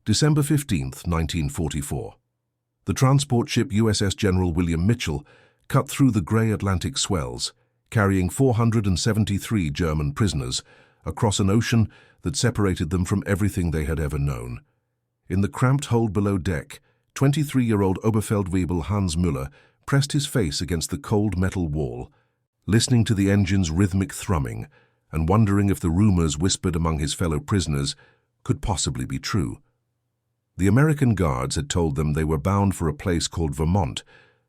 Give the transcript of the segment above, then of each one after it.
December 15th, 1944. The transport ship USS General William Mitchell cut through the grey Atlantic swells, carrying 473 German prisoners across an ocean that separated them from everything they had ever known. In the cramped hold below deck, 23-year-old Oberfeldwebel Hans Müller pressed his face against the cold metal wall, listening to the engine's rhythmic thrumming and wondering if the rumors whispered among his fellow prisoners could possibly be true. The American guards had told them they were bound for a place called Vermont,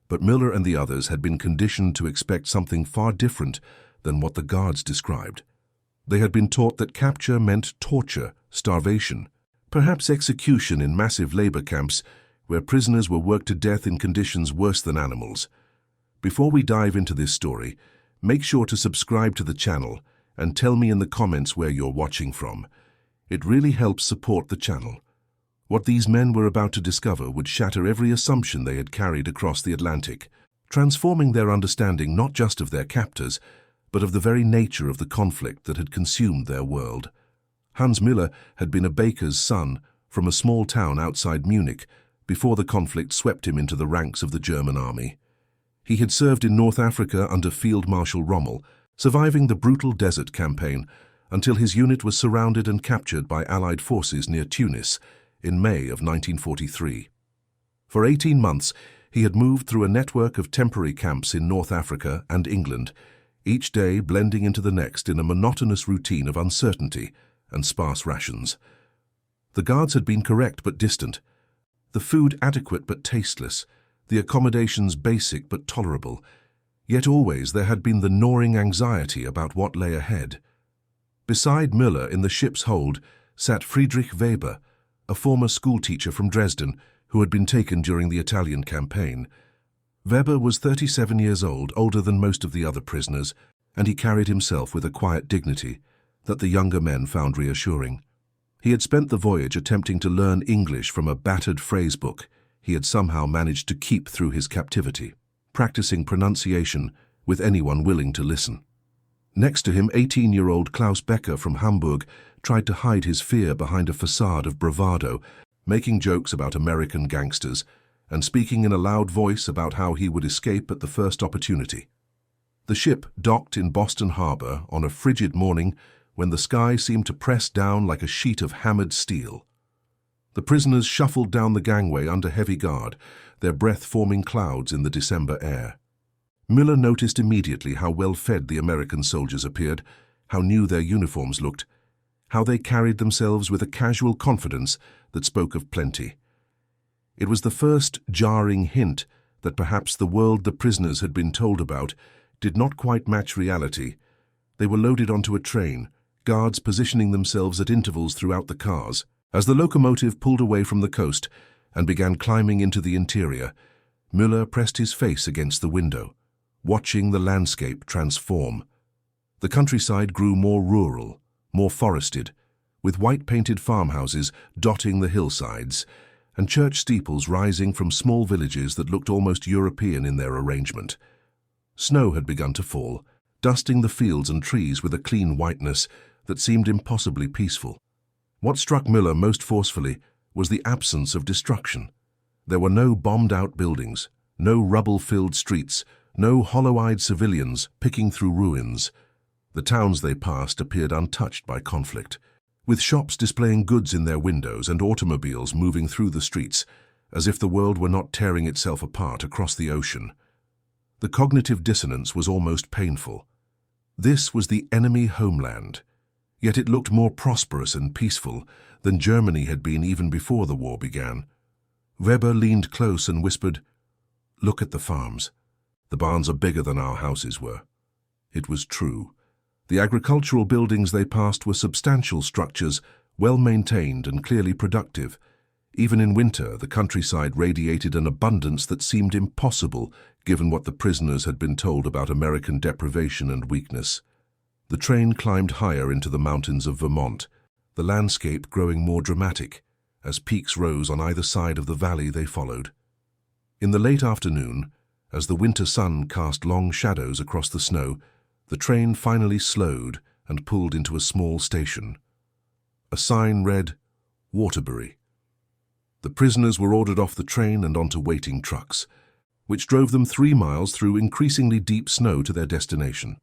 but Müller and the others had been conditioned to expect something far different than what the guards described. They had been taught that capture meant torture, starvation, perhaps execution in massive labor camps where prisoners were worked to death in conditions worse than animals. Before we dive into this story, make sure to subscribe to the channel and tell me in the comments where you're watching from. It really helps support the channel. What these men were about to discover would shatter every assumption they had carried across the Atlantic, transforming their understanding not just of their captors, but of the very nature of the conflict that had consumed their world. Hans Müller had been a baker's son from a small town outside Munich before the conflict swept him into the ranks of the German army. He had served in North Africa under Field Marshal Rommel, surviving the brutal desert campaign until his unit was surrounded and captured by Allied forces near Tunis in May of 1943. For 18 months, he had moved through a network of temporary camps in North Africa and England, each day blending into the next in a monotonous routine of uncertainty and sparse rations. The guards had been correct but distant, the food adequate but tasteless, the accommodations basic but tolerable, yet always there had been the gnawing anxiety about what lay ahead. Beside Müller in the ship's hold sat Friedrich Weber, a former schoolteacher from Dresden who had been taken during the Italian campaign. Weber was 37 years old, older than most of the other prisoners, and he carried himself with a quiet dignity that the younger men found reassuring. He had spent the voyage attempting to learn English from a battered phrase book he had somehow managed to keep through his captivity, practicing pronunciation with anyone willing to listen. Next to him, 18-year-old Klaus Becker from Hamburg tried to hide his fear behind a facade of bravado, making jokes about American gangsters and speaking in a loud voice about how he would escape at the first opportunity. The ship docked in Boston Harbor on a frigid morning when the sky seemed to press down like a sheet of hammered steel. The prisoners shuffled down the gangway under heavy guard, their breath forming clouds in the December air. Müller noticed immediately how well-fed the American soldiers appeared, how new their uniforms looked, how they carried themselves with a casual confidence that spoke of plenty. It was the first jarring hint that perhaps the world the prisoners had been told about did not quite match reality. They were loaded onto a train, guards positioning themselves at intervals throughout the cars. As the locomotive pulled away from the coast and began climbing into the interior, Müller pressed his face against the window, watching the landscape transform. The countryside grew more rural, more forested, with white-painted farmhouses dotting the hillsides and church steeples rising from small villages that looked almost European in their arrangement. Snow had begun to fall, dusting the fields and trees with a clean whiteness that seemed impossibly peaceful. What struck Müller most forcefully was the absence of destruction. There were no bombed-out buildings, no rubble-filled streets, no hollow-eyed civilians picking through ruins. The towns they passed appeared untouched by conflict, with shops displaying goods in their windows and automobiles moving through the streets, as if the world were not tearing itself apart across the ocean. The cognitive dissonance was almost painful. This was the enemy homeland, yet it looked more prosperous and peaceful than Germany had been even before the war began. Weber leaned close and whispered, "Look at the farms. The barns are bigger than our houses were." It was true. The agricultural buildings they passed were substantial structures, well-maintained and clearly productive. Even in winter, the countryside radiated an abundance that seemed impossible given what the prisoners had been told about American deprivation and weakness. The train climbed higher into the mountains of Vermont, the landscape growing more dramatic as peaks rose on either side of the valley they followed. In the late afternoon, as the winter sun cast long shadows across the snow, the train finally slowed and pulled into a small station. A sign read, "Waterbury." The prisoners were ordered off the train and onto waiting trucks, which drove them 3 miles through increasingly deep snow to their destination.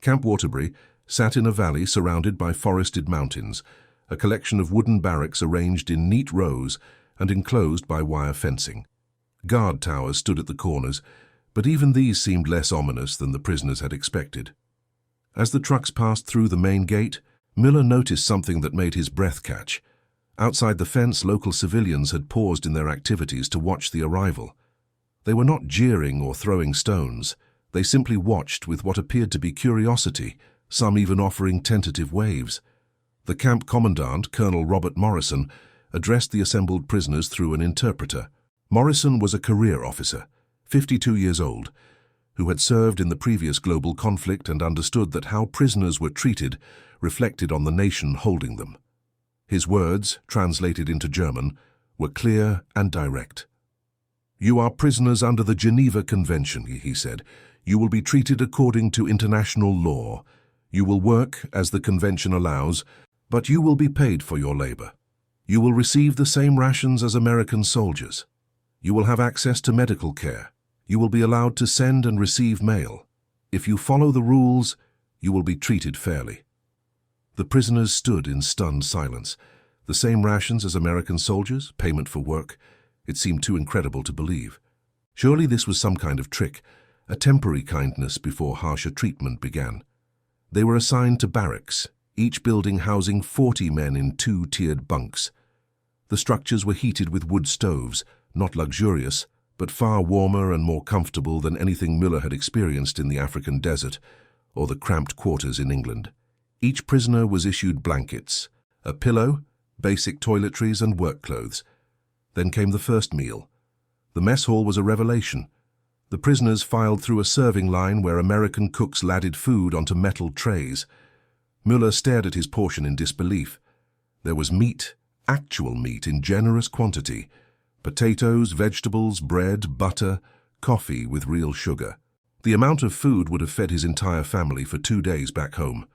Camp Waterbury sat in a valley surrounded by forested mountains, a collection of wooden barracks arranged in neat rows and enclosed by wire fencing. Guard towers stood at the corners, but even these seemed less ominous than the prisoners had expected. As the trucks passed through the main gate, Miller noticed something that made his breath catch. Outside the fence, local civilians had paused in their activities to watch the arrival. They were not jeering or throwing stones. They simply watched with what appeared to be curiosity, some even offering tentative waves. The camp commandant, Colonel Robert Morrison, addressed the assembled prisoners through an interpreter. Morrison was a career officer, 52 years old, who had served in the previous global conflict and understood that how prisoners were treated reflected on the nation holding them. His words, translated into German, were clear and direct. "You are prisoners under the Geneva Convention," he said. "You will be treated according to international law. You will work as the convention allows, but you will be paid for your labor. You will receive the same rations as American soldiers. You will have access to medical care. You will be allowed to send and receive mail. If you follow the rules, you will be treated fairly." The prisoners stood in stunned silence. The same rations as American soldiers, payment for work. It seemed too incredible to believe. Surely this was some kind of trick, a temporary kindness before harsher treatment began. They were assigned to barracks, each building housing 40 men in 2-tiered bunks. The structures were heated with wood stoves, not luxurious, but far warmer and more comfortable than anything Miller had experienced in the African desert or the cramped quarters in England. Each prisoner was issued blankets, a pillow, basic toiletries and work clothes. Then came the first meal. The mess hall was a revelation. The prisoners filed through a serving line where American cooks laded food onto metal trays. Müller stared at his portion in disbelief. There was meat, actual meat in generous quantity. Potatoes, vegetables, bread, butter, coffee with real sugar. The amount of food would have fed his entire family for 2 days back home.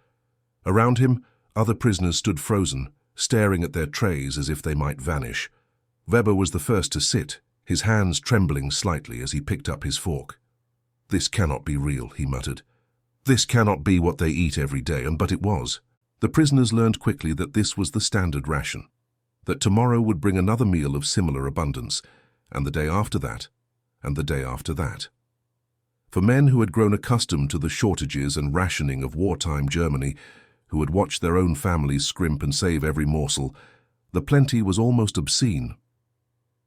Around him, other prisoners stood frozen, staring at their trays as if they might vanish. Weber was the first to sit, his hands trembling slightly as he picked up his fork. "This cannot be real," he muttered. "This cannot be what they eat every day," but it was. The prisoners learned quickly that this was the standard ration, that tomorrow would bring another meal of similar abundance, and the day after that, and the day after that. For men who had grown accustomed to the shortages and rationing of wartime Germany, who had watched their own families scrimp and save every morsel, the plenty was almost obscene.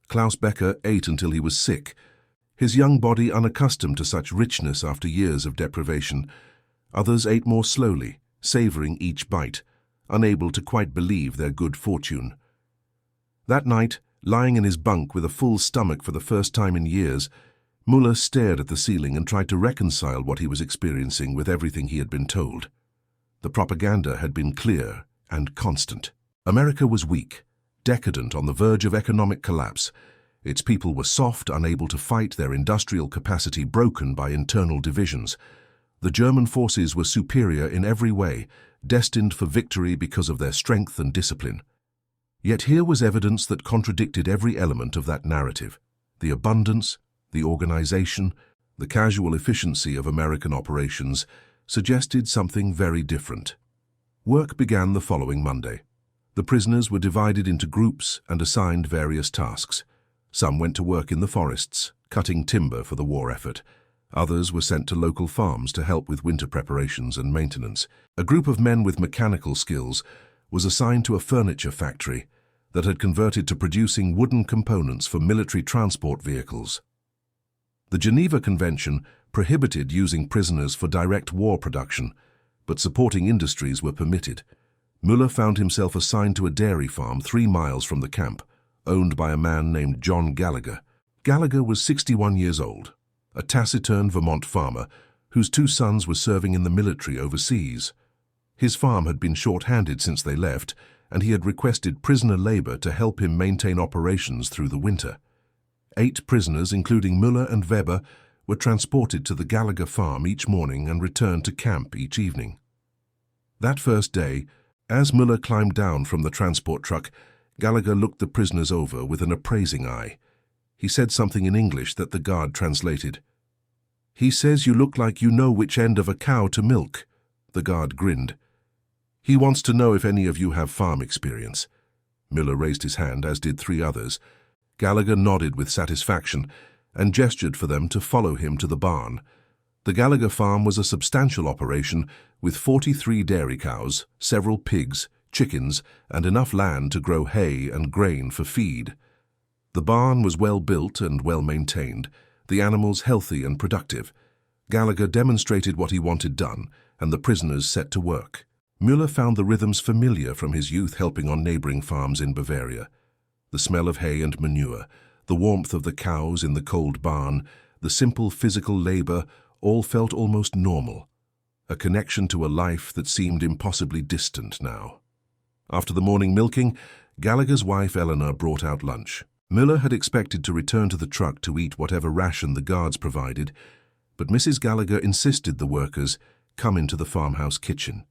Klaus Becker ate until he was sick, his young body unaccustomed to such richness after years of deprivation. Others ate more slowly, savoring each bite, unable to quite believe their good fortune. That night, lying in his bunk with a full stomach for the first time in years, Müller stared at the ceiling and tried to reconcile what he was experiencing with everything he had been told. The propaganda had been clear and constant. America was weak, decadent, on the verge of economic collapse. Its people were soft, unable to fight, their industrial capacity broken by internal divisions. The German forces were superior in every way, destined for victory because of their strength and discipline. Yet here was evidence that contradicted every element of that narrative. The abundance, the organization, the casual efficiency of American operations suggested something very different. Work began the following Monday. The prisoners were divided into groups and assigned various tasks. Some went to work in the forests, cutting timber for the war effort. Others were sent to local farms to help with winter preparations and maintenance. A group of men with mechanical skills was assigned to a furniture factory that had converted to producing wooden components for military transport vehicles. The Geneva Convention prohibited using prisoners for direct war production, but supporting industries were permitted. Müller found himself assigned to a dairy farm 3 miles from the camp, owned by a man named John Gallagher. Gallagher was 61 years old, a taciturn Vermont farmer whose 2 sons were serving in the military overseas. His farm had been short-handed since they left, and he had requested prisoner labor to help him maintain operations through the winter. 8 prisoners, including Müller and Weber, were transported to the Gallagher farm each morning and returned to camp each evening. That first day, as Müller climbed down from the transport truck, Gallagher looked the prisoners over with an appraising eye. He said something in English that the guard translated. "He says you look like you know which end of a cow to milk." The guard grinned. "He wants to know if any of you have farm experience." Miller raised his hand, as did 3 others. Gallagher nodded with satisfaction and gestured for them to follow him to the barn. The Gallagher farm was a substantial operation with 43 dairy cows, several pigs, chickens, and enough land to grow hay and grain for feed. The barn was well built and well maintained, the animals healthy and productive. Gallagher demonstrated what he wanted done, and the prisoners set to work. Müller found the rhythms familiar from his youth helping on neighboring farms in Bavaria. The smell of hay and manure, the warmth of the cows in the cold barn, the simple physical labor, all felt almost normal, a connection to a life that seemed impossibly distant now. After the morning milking, Gallagher's wife Eleanor brought out lunch. Müller had expected to return to the truck to eat whatever ration the guards provided, but Mrs. Gallagher insisted the workers come into the farmhouse kitchen.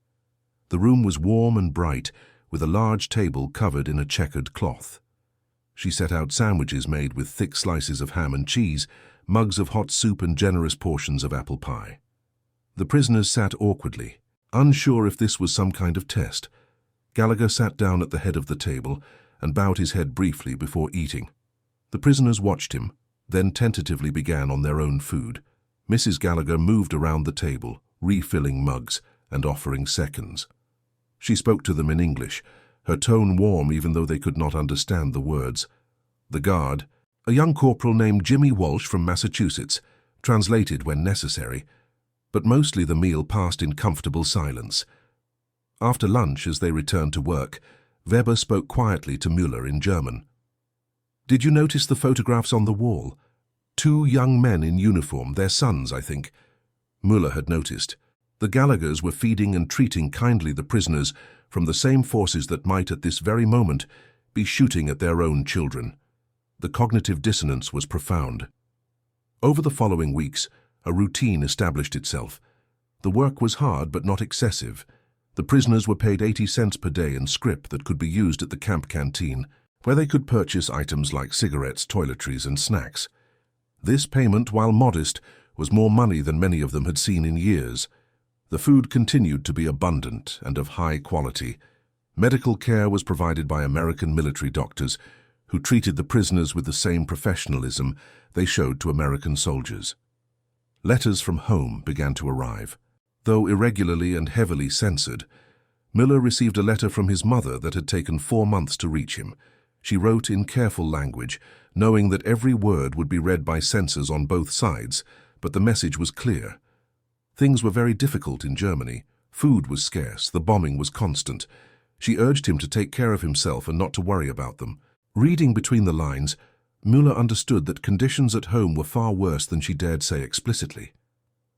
The room was warm and bright, with a large table covered in a checkered cloth. She set out sandwiches made with thick slices of ham and cheese, mugs of hot soup and generous portions of apple pie. The prisoners sat awkwardly, unsure if this was some kind of test. Gallagher sat down at the head of the table and bowed his head briefly before eating. The prisoners watched him, then tentatively began on their own food. Mrs. Gallagher moved around the table, refilling mugs and offering seconds. She spoke to them in English, her tone warm even though they could not understand the words. The guard, a young corporal named Jimmy Walsh from Massachusetts, translated when necessary, but mostly the meal passed in comfortable silence. After lunch, as they returned to work, Weber spoke quietly to Müller in German. "Did you notice the photographs on the wall? 2 young men in uniform, their sons, I think." Müller had noticed. The Gallaghers were feeding and treating kindly the prisoners from the same forces that might at this very moment be shooting at their own children. The cognitive dissonance was profound. Over the following weeks, a routine established itself. The work was hard but not excessive. The prisoners were paid 80 cents per day in scrip that could be used at the camp canteen, where they could purchase items like cigarettes, toiletries, and snacks. This payment, while modest, was more money than many of them had seen in years. The food continued to be abundant and of high quality. Medical care was provided by American military doctors, who treated the prisoners with the same professionalism they showed to American soldiers. Letters from home began to arrive. Though irregularly and heavily censored, Müller received a letter from his mother that had taken 4 months to reach him. She wrote in careful language, knowing that every word would be read by censors on both sides, but the message was clear. Things were very difficult in Germany. Food was scarce, the bombing was constant. She urged him to take care of himself and not to worry about them. Reading between the lines, Müller understood that conditions at home were far worse than she dared say explicitly.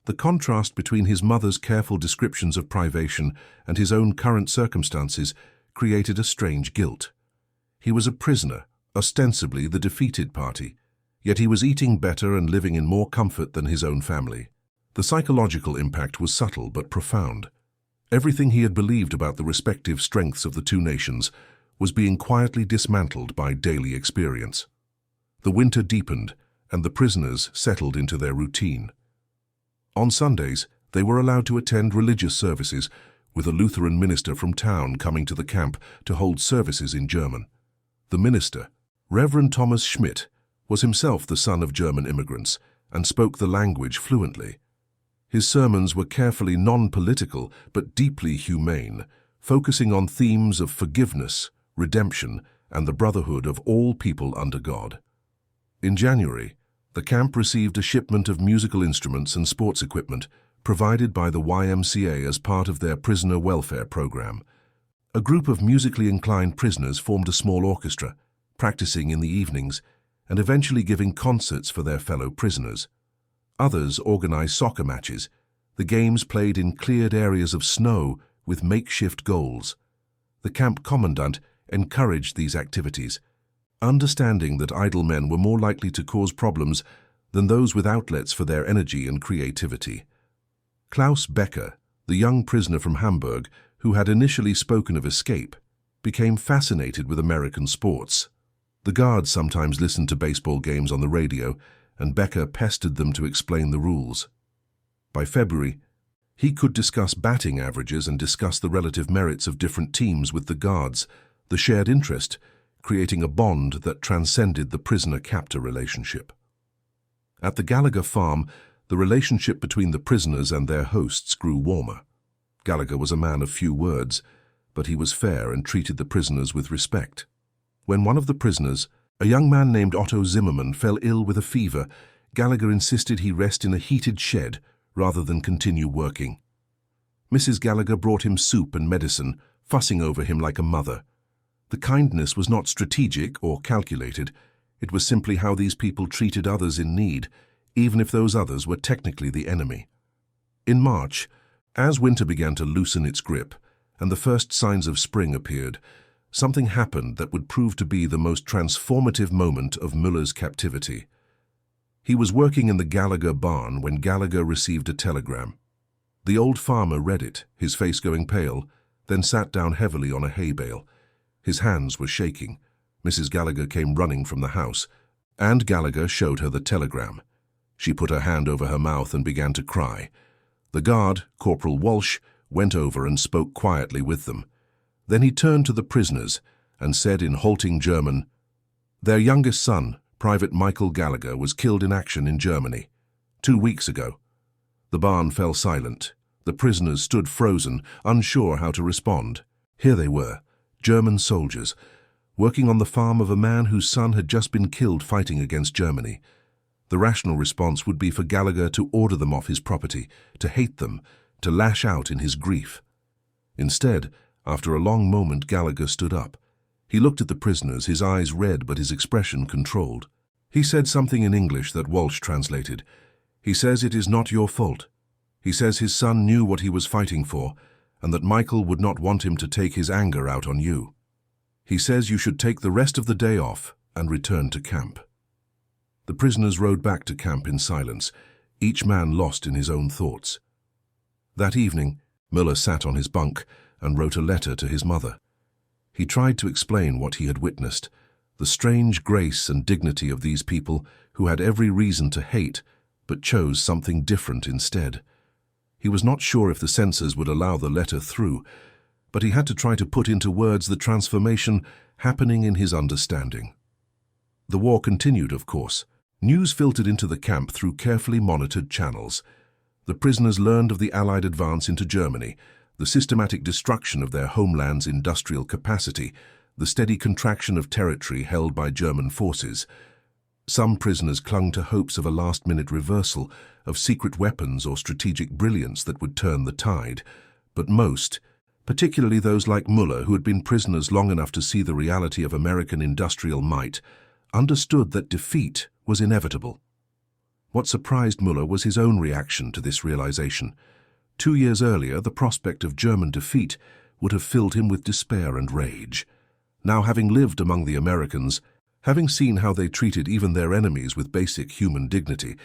The contrast between his mother's careful descriptions of privation and his own current circumstances created a strange guilt. He was a prisoner, ostensibly the defeated party, yet he was eating better and living in more comfort than his own family. The psychological impact was subtle but profound. Everything he had believed about the respective strengths of the 2 nations was being quietly dismantled by daily experience. The winter deepened, and the prisoners settled into their routine. On Sundays, they were allowed to attend religious services, with a Lutheran minister from town coming to the camp to hold services in German. The minister, Reverend Thomas Schmidt, was himself the son of German immigrants and spoke the language fluently. His sermons were carefully non-political but deeply humane, focusing on themes of forgiveness, redemption, and the brotherhood of all people under God. In January, the camp received a shipment of musical instruments and sports equipment provided by the YMCA as part of their prisoner welfare program. A group of musically inclined prisoners formed a small orchestra, practicing in the evenings and eventually giving concerts for their fellow prisoners. Others organized soccer matches, the games played in cleared areas of snow with makeshift goals. The camp commandant encouraged these activities, understanding that idle men were more likely to cause problems than those with outlets for their energy and creativity. Klaus Becker, the young prisoner from Hamburg, who had initially spoken of escape, became fascinated with American sports. The guards sometimes listened to baseball games on the radio, and Becker pestered them to explain the rules. By February, he could discuss batting averages and discuss the relative merits of different teams with the guards, the shared interest, creating a bond that transcended the prisoner-captor relationship. At the Gallagher farm, the relationship between the prisoners and their hosts grew warmer. Gallagher was a man of few words, but he was fair and treated the prisoners with respect. When one of the prisoners, a young man named Otto Zimmerman, fell ill with a fever, Gallagher insisted he rest in a heated shed rather than continue working. Mrs. Gallagher brought him soup and medicine, fussing over him like a mother. The kindness was not strategic or calculated. It was simply how these people treated others in need, even if those others were technically the enemy. In March, as winter began to loosen its grip and the first signs of spring appeared, something happened that would prove to be the most transformative moment of Müller's captivity. He was working in the Gallagher barn when Gallagher received a telegram. The old farmer read it, his face going pale, then sat down heavily on a hay bale. His hands were shaking. Mrs. Gallagher came running from the house, and Gallagher showed her the telegram. She put her hand over her mouth and began to cry. The guard, Corporal Walsh, went over and spoke quietly with them. Then he turned to the prisoners and said in halting German, "Their youngest son, Private Michael Gallagher, was killed in action in Germany 2 weeks ago." The barn fell silent. The prisoners stood frozen, unsure how to respond. Here they were, German soldiers, working on the farm of a man whose son had just been killed fighting against Germany. The rational response would be for Gallagher to order them off his property, to hate them, to lash out in his grief. Instead, after a long moment, Gallagher stood up. He looked at the prisoners, his eyes red but his expression controlled. He said something in English that Walsh translated. He says it is not your fault. He says his son knew what he was fighting for, and that Michael would not want him to take his anger out on you. He says you should take the rest of the day off and return to camp. The prisoners rode back to camp in silence, each man lost in his own thoughts. That evening, Müller sat on his bunk and wrote a letter to his mother. He tried to explain what he had witnessed, the strange grace and dignity of these people who had every reason to hate, but chose something different instead. He was not sure if the censors would allow the letter through, but he had to try to put into words the transformation happening in his understanding. The war continued, of course. News filtered into the camp through carefully monitored channels. The prisoners learned of the Allied advance into Germany, the systematic destruction of their homeland's industrial capacity, the steady contraction of territory held by German forces. Some prisoners clung to hopes of a last-minute reversal, of secret weapons or strategic brilliance that would turn the tide. But most, particularly those like Müller, who had been prisoners long enough to see the reality of American industrial might, understood that defeat was inevitable. What surprised Müller was his own reaction to this realization. 2 years earlier, the prospect of German defeat would have filled him with despair and rage. Now, having lived among the Americans, having seen how they treated even their enemies with basic human dignity,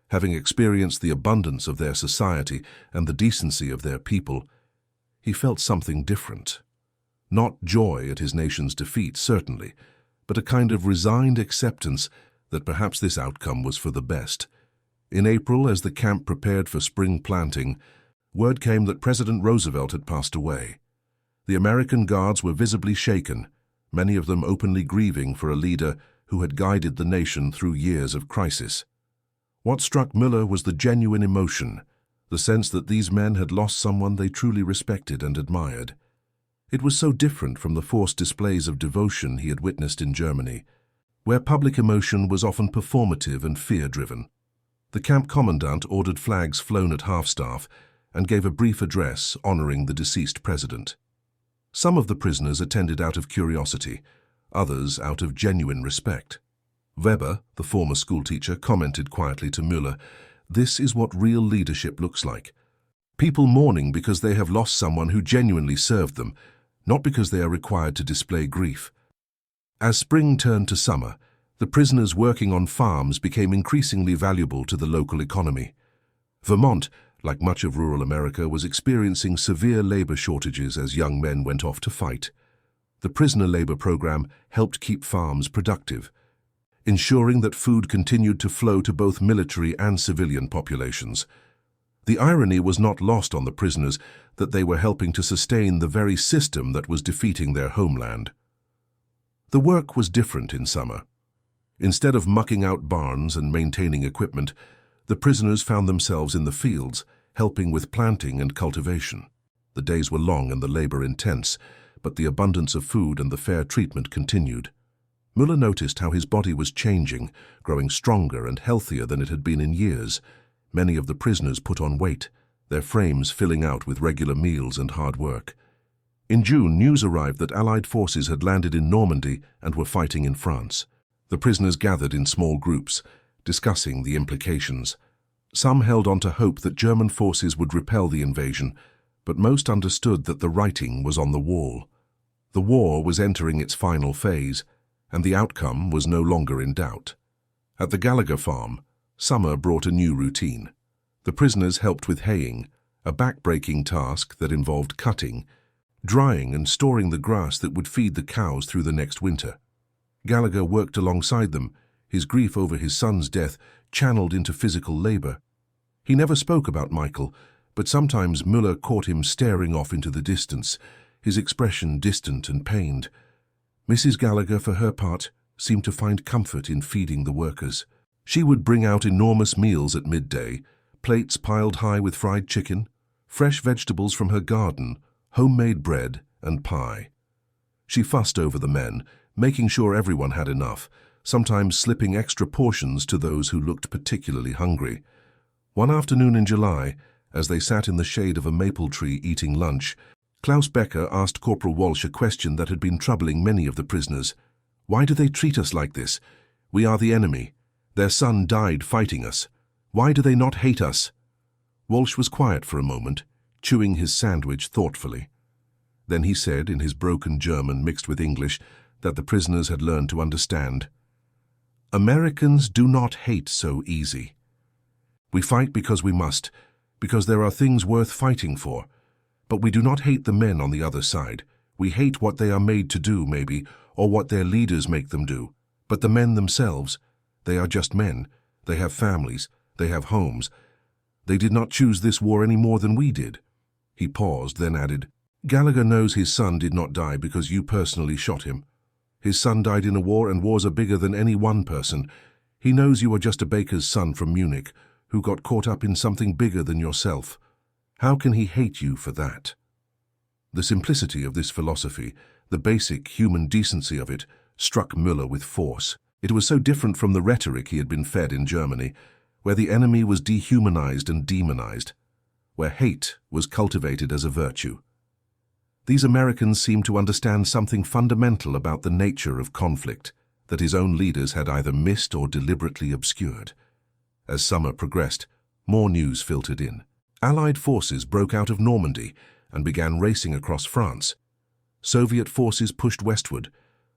having experienced the abundance of their society and the decency of their people, he felt something different. Not joy at his nation's defeat, certainly, but a kind of resigned acceptance that perhaps this outcome was for the best. In April, as the camp prepared for spring planting, word came that President Roosevelt had passed away. The American guards were visibly shaken, many of them openly grieving for a leader who had guided the nation through years of crisis. What struck Müller was the genuine emotion, the sense that these men had lost someone they truly respected and admired. It was so different from the forced displays of devotion he had witnessed in Germany, where public emotion was often performative and fear-driven. The camp commandant ordered flags flown at half-staff and gave a brief address honoring the deceased president. Some of the prisoners attended out of curiosity, others out of genuine respect. Weber, the former schoolteacher, commented quietly to Müller, "This is what real leadership looks like. People mourning because they have lost someone who genuinely served them, not because they are required to display grief." As spring turned to summer, the prisoners working on farms became increasingly valuable to the local economy. Vermont, like much of rural America, was experiencing severe labor shortages as young men went off to fight. The prisoner labor program helped keep farms productive, ensuring that food continued to flow to both military and civilian populations. The irony was not lost on the prisoners that they were helping to sustain the very system that was defeating their homeland. The work was different in summer. Instead of mucking out barns and maintaining equipment, the prisoners found themselves in the fields, helping with planting and cultivation. The days were long and the labor intense, but the abundance of food and the fair treatment continued. Müller noticed how his body was changing, growing stronger and healthier than it had been in years. Many of the prisoners put on weight, their frames filling out with regular meals and hard work. In June, news arrived that Allied forces had landed in Normandy and were fighting in France. The prisoners gathered in small groups, discussing the implications. Some held on to hope that German forces would repel the invasion, but most understood that the writing was on the wall. The war was entering its final phase, and the outcome was no longer in doubt. At the Gallagher farm, summer brought a new routine. The prisoners helped with haying, a back-breaking task that involved cutting, drying and storing the grass that would feed the cows through the next winter. Gallagher worked alongside them, his grief over his son's death channeled into physical labor. He never spoke about Michael, but sometimes Müller caught him staring off into the distance, his expression distant and pained. Mrs. Gallagher, for her part, seemed to find comfort in feeding the workers. She would bring out enormous meals at midday, plates piled high with fried chicken, fresh vegetables from her garden, homemade bread and pie. She fussed over the men, making sure everyone had enough, sometimes slipping extra portions to those who looked particularly hungry. One afternoon in July, as they sat in the shade of a maple tree eating lunch, Klaus Becker asked Corporal Walsh a question that had been troubling many of the prisoners. "Why do they treat us like this? We are the enemy. Their son died fighting us. Why do they not hate us?" Walsh was quiet for a moment, chewing his sandwich thoughtfully. Then he said, in his broken German mixed with English, that the prisoners had learned to understand. "Americans do not hate so easy. We fight because we must, because there are things worth fighting for. But we do not hate the men on the other side. We hate what they are made to do, maybe, or what their leaders make them do. But the men themselves, they are just men. They have families. They have homes. They did not choose this war any more than we did." He paused, then added, "Gallagher knows his son did not die because you personally shot him. His son died in a war, and wars are bigger than any one person. He knows you are just a baker's son from Munich, who got caught up in something bigger than yourself. How can he hate you for that?" The simplicity of this philosophy, the basic human decency of it, struck Müller with force. It was so different from the rhetoric he had been fed in Germany, where the enemy was dehumanized and demonized, where hate was cultivated as a virtue. These Americans seemed to understand something fundamental about the nature of conflict that his own leaders had either missed or deliberately obscured. As summer progressed, more news filtered in. Allied forces broke out of Normandy and began racing across France. Soviet forces pushed westward.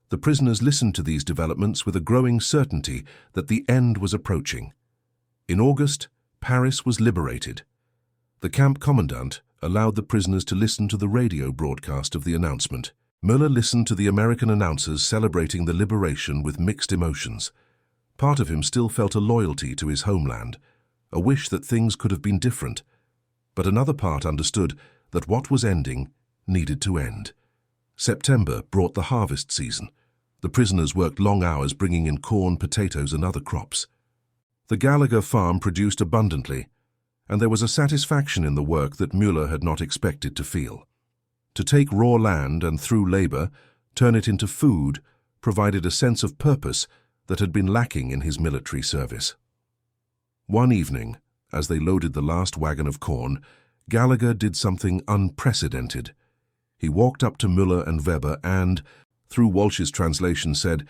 The prisoners listened to these developments with a growing certainty that the end was approaching. In August, Paris was liberated. The camp commandant allowed the prisoners to listen to the radio broadcast of the announcement. Müller listened to the American announcers celebrating the liberation with mixed emotions. Part of him still felt a loyalty to his homeland, a wish that things could have been different. But another part understood that what was ending needed to end. September brought the harvest season. The prisoners worked long hours bringing in corn, potatoes, and other crops. The Gallagher farm produced abundantly, and there was a satisfaction in the work that Müller had not expected to feel. To take raw land and, through labor, turn it into food provided a sense of purpose that had been lacking in his military service. One evening, as they loaded the last wagon of corn, Gallagher did something unprecedented. He walked up to Müller and Weber and, through Walsh's translation, said,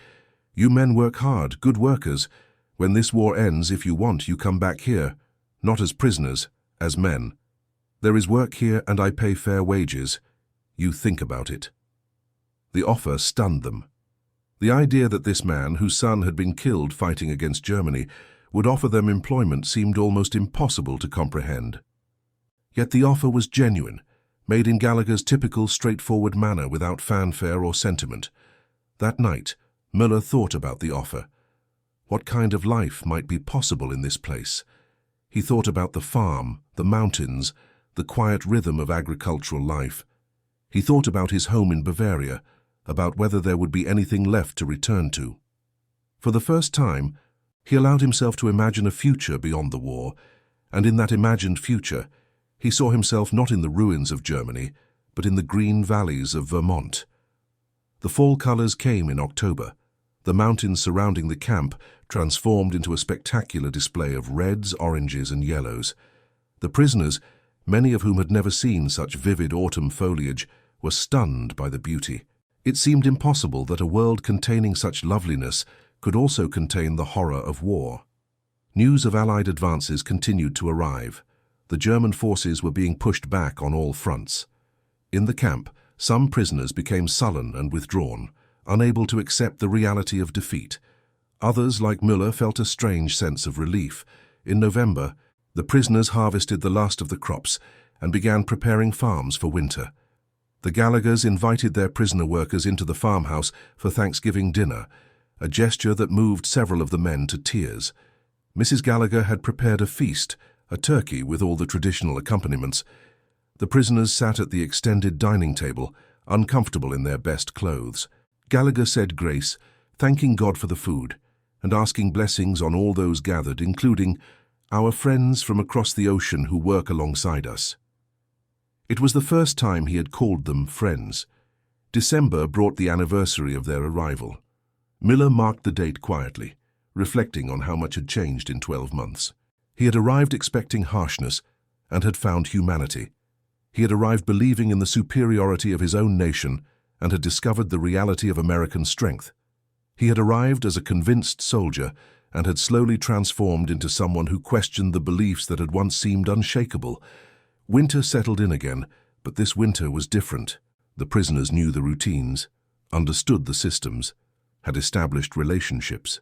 "You men work hard, good workers. When this war ends, if you want, you come back here, not as prisoners, as men. There is work here and I pay fair wages. You think about it." The offer stunned them. The idea that this man, whose son had been killed fighting against Germany, would offer them employment seemed almost impossible to comprehend. Yet the offer was genuine. made in Gallagher's typical straightforward manner without fanfare or sentiment. That night, Müller thought about the offer. What kind of life might be possible in this place? He thought about the farm, the mountains, the quiet rhythm of agricultural life. He thought about his home in Bavaria, about whether there would be anything left to return to. For the first time, he allowed himself to imagine a future beyond the war, and in that imagined future, he saw himself not in the ruins of Germany, but in the green valleys of Vermont. The fall colors came in October. The mountains surrounding the camp transformed into a spectacular display of reds, oranges, and yellows. The prisoners, many of whom had never seen such vivid autumn foliage, were stunned by the beauty. It seemed impossible that a world containing such loveliness could also contain the horror of war. News of Allied advances continued to arrive. The German forces were being pushed back on all fronts. In the camp, some prisoners became sullen and withdrawn, unable to accept the reality of defeat. Others, like Müller, felt a strange sense of relief. In November, the prisoners harvested the last of the crops and began preparing farms for winter. The Gallaghers invited their prisoner workers into the farmhouse for Thanksgiving dinner, a gesture that moved several of the men to tears. Mrs. Gallagher had prepared a feast, a turkey with all the traditional accompaniments. The prisoners sat at the extended dining table, uncomfortable in their best clothes. Gallagher said grace, thanking God for the food, and asking blessings on all those gathered, including our friends from across the ocean who work alongside us. It was the first time he had called them friends. December brought the anniversary of their arrival. Müller marked the date quietly, reflecting on how much had changed in 12 months. He had arrived expecting harshness and had found humanity. He had arrived believing in the superiority of his own nation and had discovered the reality of American strength. He had arrived as a convinced soldier and had slowly transformed into someone who questioned the beliefs that had once seemed unshakable. Winter settled in again, but this winter was different. The prisoners knew the routines, understood the systems, had established relationships.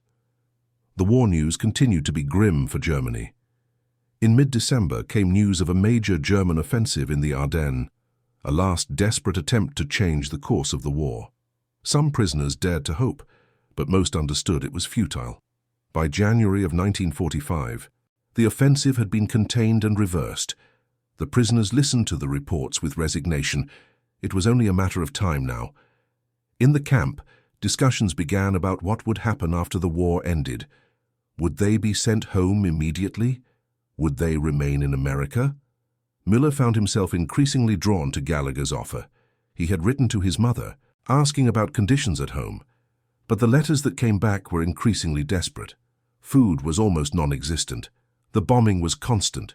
The war news continued to be grim for Germany. In mid-December came news of a major German offensive in the Ardennes, a last desperate attempt to change the course of the war. Some prisoners dared to hope, but most understood it was futile. By January of 1945, the offensive had been contained and reversed. The prisoners listened to the reports with resignation. It was only a matter of time now. In the camp, discussions began about what would happen after the war ended. Would they be sent home immediately? Would they remain in America? Müller found himself increasingly drawn to Gallagher's offer. He had written to his mother, asking about conditions at home. But the letters that came back were increasingly desperate. Food was almost non-existent. The bombing was constant.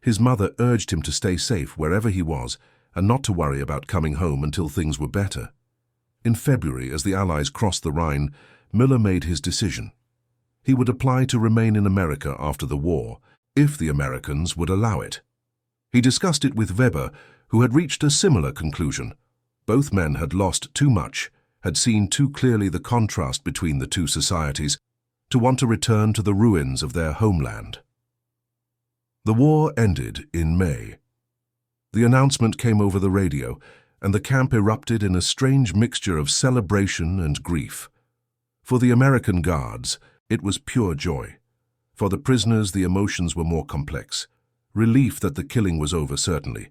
His mother urged him to stay safe wherever he was and not to worry about coming home until things were better. In February, as the Allies crossed the Rhine, Müller made his decision. He would apply to remain in America after the war, if the Americans would allow it. He discussed it with Weber, who had reached a similar conclusion. Both men had lost too much, had seen too clearly the contrast between the two societies, to want to return to the ruins of their homeland. The war ended in May. The announcement came over the radio, and the camp erupted in a strange mixture of celebration and grief. For the American guards, it was pure joy. For the prisoners, the emotions were more complex. Relief that the killing was over, certainly,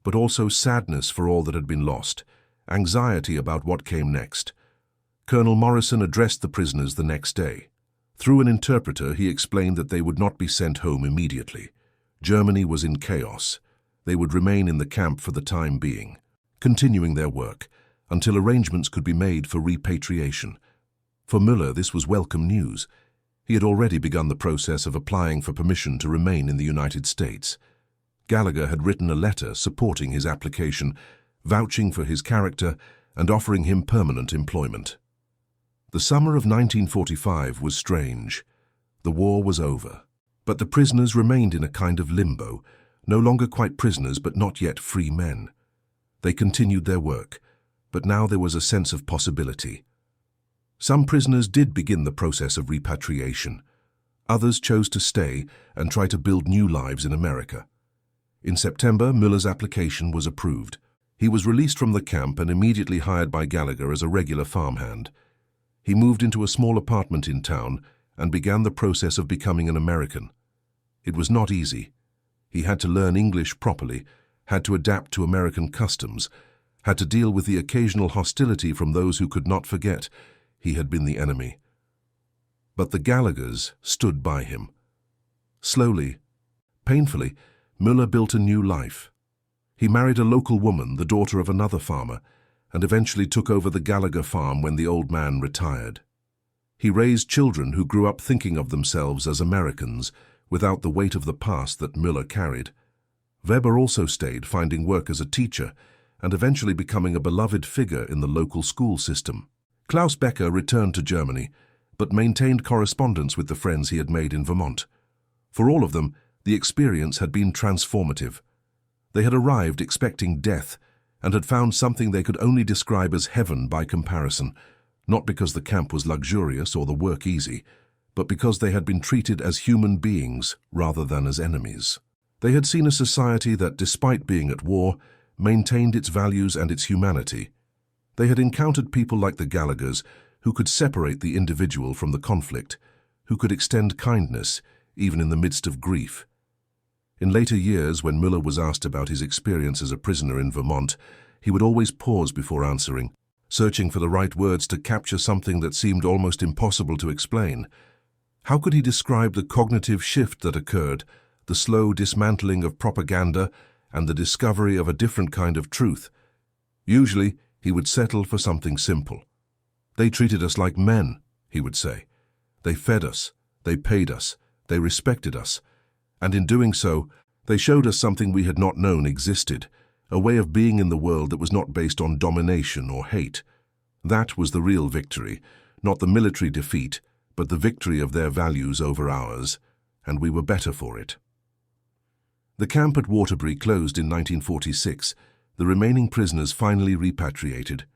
but also sadness for all that had been lost, anxiety about what came next. Colonel Morrison addressed the prisoners the next day. Through an interpreter, he explained that they would not be sent home immediately. Germany was in chaos. They would remain in the camp for the time being, continuing their work until arrangements could be made for repatriation. For Müller, this was welcome news. He had already begun the process of applying for permission to remain in the United States. Gallagher had written a letter supporting his application, vouching for his character and offering him permanent employment. The summer of 1945 was strange. The war was over, but the prisoners remained in a kind of limbo, no longer quite prisoners but not yet free men. They continued their work, but now there was a sense of possibility. Some prisoners did begin the process of repatriation. Others chose to stay and try to build new lives in America. In September, Müller's application was approved. He was released from the camp and immediately hired by Gallagher as a regular farmhand. He moved into a small apartment in town and began the process of becoming an American. It was not easy. He had to learn English properly, had to adapt to American customs, had to deal with the occasional hostility from those who could not forget he had been the enemy. But the Gallaghers stood by him. Slowly, painfully, Müller built a new life. He married a local woman, the daughter of another farmer, and eventually took over the Gallagher farm when the old man retired. He raised children who grew up thinking of themselves as Americans, without the weight of the past that Müller carried. Weber also stayed, finding work as a teacher, and eventually becoming a beloved figure in the local school system. Klaus Becker returned to Germany, but maintained correspondence with the friends he had made in Vermont. For all of them, the experience had been transformative. They had arrived expecting death, and had found something they could only describe as heaven by comparison, not because the camp was luxurious or the work easy, but because they had been treated as human beings rather than as enemies. They had seen a society that, despite being at war, maintained its values and its humanity. They had encountered people like the Gallaghers who could separate the individual from the conflict, who could extend kindness even in the midst of grief. In later years, when Müller was asked about his experience as a prisoner in Vermont, he would always pause before answering, searching for the right words to capture something that seemed almost impossible to explain. How could he describe the cognitive shift that occurred, the slow dismantling of propaganda, and the discovery of a different kind of truth? Usually, he would settle for something simple. They treated us like men, he would say. They fed us, they paid us, they respected us, and in doing so, they showed us something we had not known existed, a way of being in the world that was not based on domination or hate. That was the real victory, not the military defeat, but the victory of their values over ours, and we were better for it. The camp at Waterbury closed in 1946. The remaining prisoners finally repatriated.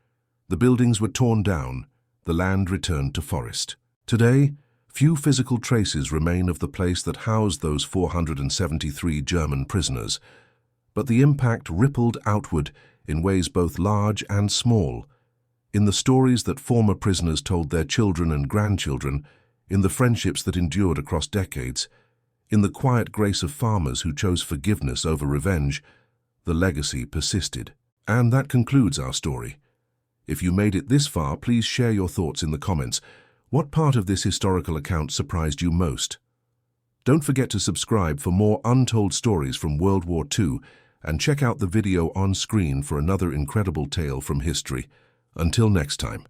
The buildings were torn down, the land returned to forest. Today, few physical traces remain of the place that housed those 473 German prisoners, but the impact rippled outward in ways both large and small, in the stories that former prisoners told their children and grandchildren, in the friendships that endured across decades, in the quiet grace of farmers who chose forgiveness over revenge. The legacy persisted. And that concludes our story. If you made it this far, please share your thoughts in the comments. What part of this historical account surprised you most? Don't forget to subscribe for more untold stories from World War II, and check out the video on screen for another incredible tale from history. Until next time.